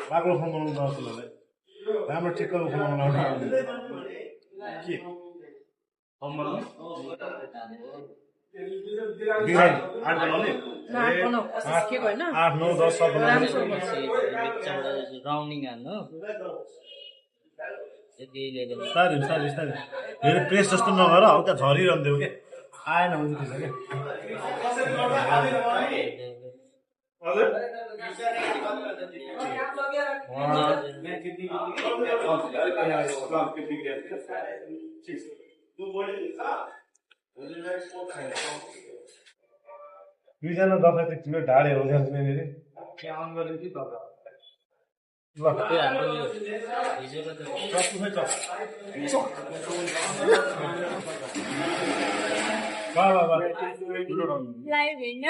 बाक्लो फोन बनाउनु जस्तो लाग्यो राम्रो ठिक्कको फोन बनाउनु के आठ नौ 10 राउन्डिङ हाल्नु धेरै प्रेस जस्तो नगर हल्का झरिरहन्थ्यो के आएन भने के दुईजना दफा त ठुलो ढाडे हो जान्छ नि लाइभ हेर्न